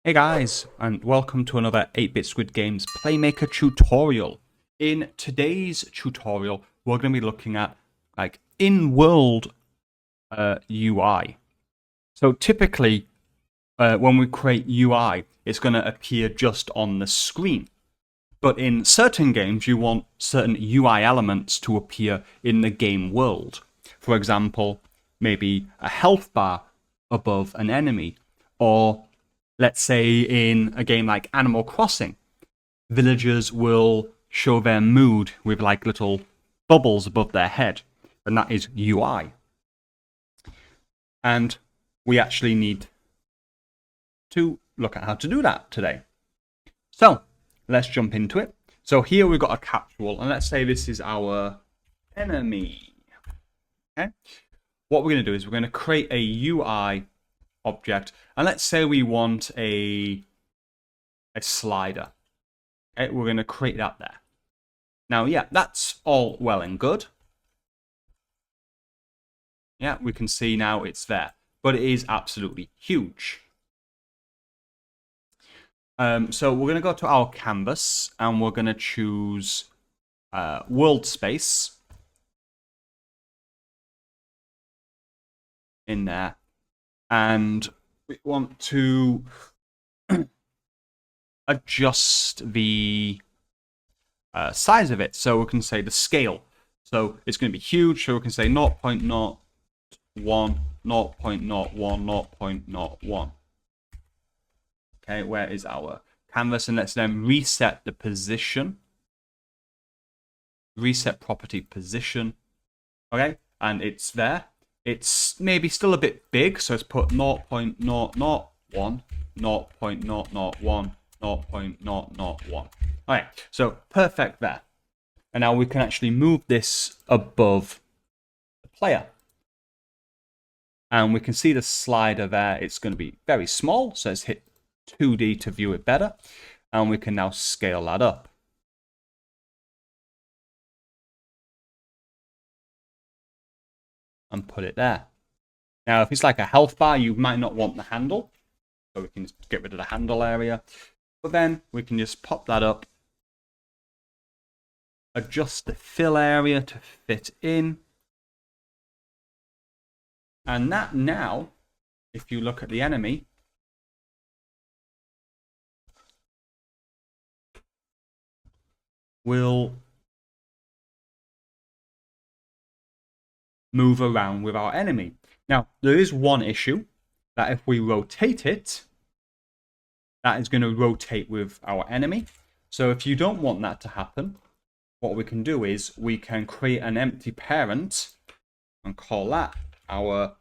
Hey guys, and welcome to another 8-Bit Squid Games Playmaker tutorial. In today's tutorial, we're going to be looking at in-world UI. So typically, when we create UI, it's going to appear just on the screen. But in certain games, you want certain UI elements to appear in the game world. For example, maybe a health bar above an enemy, or let's say in a game like Animal Crossing, villagers will show their mood with like little bubbles above their head, and that is UI. And we actually need to look at how to do that today. So let's jump into it. So here we've got a capsule, and let's say this is our enemy. Okay. What we're going to do is we're going to create a UI object, and let's say we want a slider. Okay, we're going to create that there. Now, yeah, that's all well and good. Yeah, we can see now it's there, but it is absolutely huge. So we're going to go to our canvas, and we're going to choose world space in there, and we want to adjust the size of it. So we can say the scale. So it's going to be huge. So we can say 0.01, 0.01, 0.01. Okay, where is our canvas? And let's then reset the position. Reset property position. Okay, and it's there. It's maybe still a bit big, so let's put 0.001, 0.001, 0.001. Alright, so perfect there. And now we can actually move this above the player. And we can see the slider there. It's going to be very small, so let's hit 2D to view it better. And we can now scale that up. And put it there. Now, if it's like a health bar, you might not want the handle. So we can just get rid of the handle area. But then we can just pop that up. Adjust the fill area to fit in. And that now, if you look at the enemy, will move around with our enemy. Now, there is one issue, that if we rotate it, that is going to rotate with our enemy. So if you don't want that to happen, what we can do is we can create an empty parent and call that our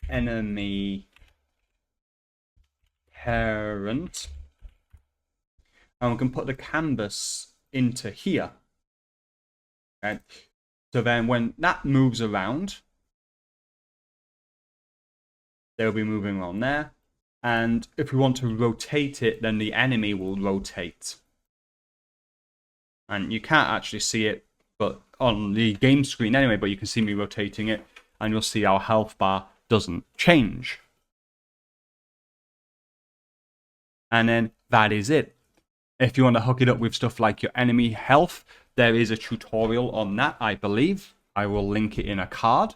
enemy parent. And we can put the canvas into here. Okay. So then when that moves around, they'll be moving on there. And if we want to rotate it, then the enemy will rotate. And you can't actually see it but on the game screen anyway, but you can see me rotating it, and you'll see our health bar doesn't change. And then that is it. If you want to hook it up with stuff like your enemy health, there is a tutorial on that, I believe. I will link it in a card.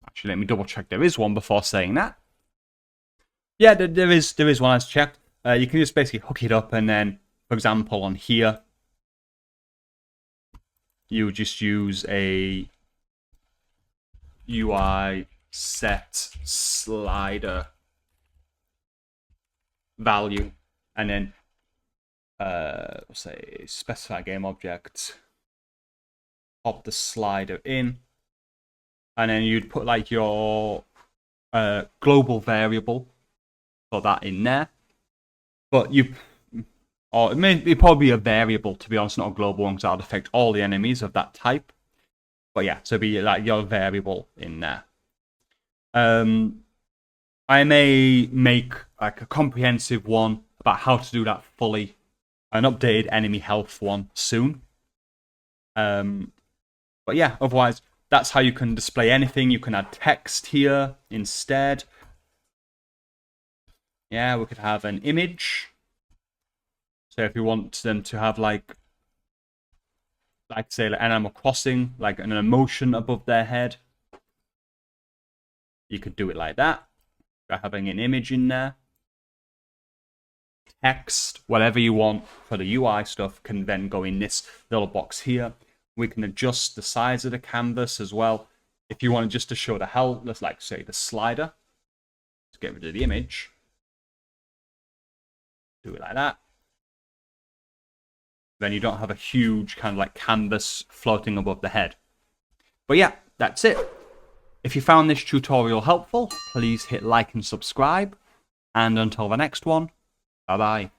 Actually, let me double check there is one before saying that. Yeah, there is one as checked. You can just basically hook it up, and then, for example, on here, you would just use a UI set slider value, and then say specify game object, pop the slider in, and then you'd put like your global variable for that in there. But or it may probably be a variable, to be honest, not a global one, because that would affect all the enemies of that type. But yeah, so be like your variable in there. I may make like a comprehensive one about how to do that fully, an updated enemy health one soon. But yeah, otherwise, that's how you can display anything. You can add text here instead. Yeah, we could have an image. So if you want them to have like say like Animal Crossing, like an emotion above their head, you could do it like that by having an image in there. Text, whatever you want for the UI stuff can then go in this little box here. We can adjust the size of the canvas as well. If you want just to show the hell, let's like say the slider. Let's get rid of the image. Do it like that. Then you don't have a huge kind of like canvas floating above the head. But yeah, that's it. If you found this tutorial helpful, please hit like and subscribe. And until the next one, bye-bye.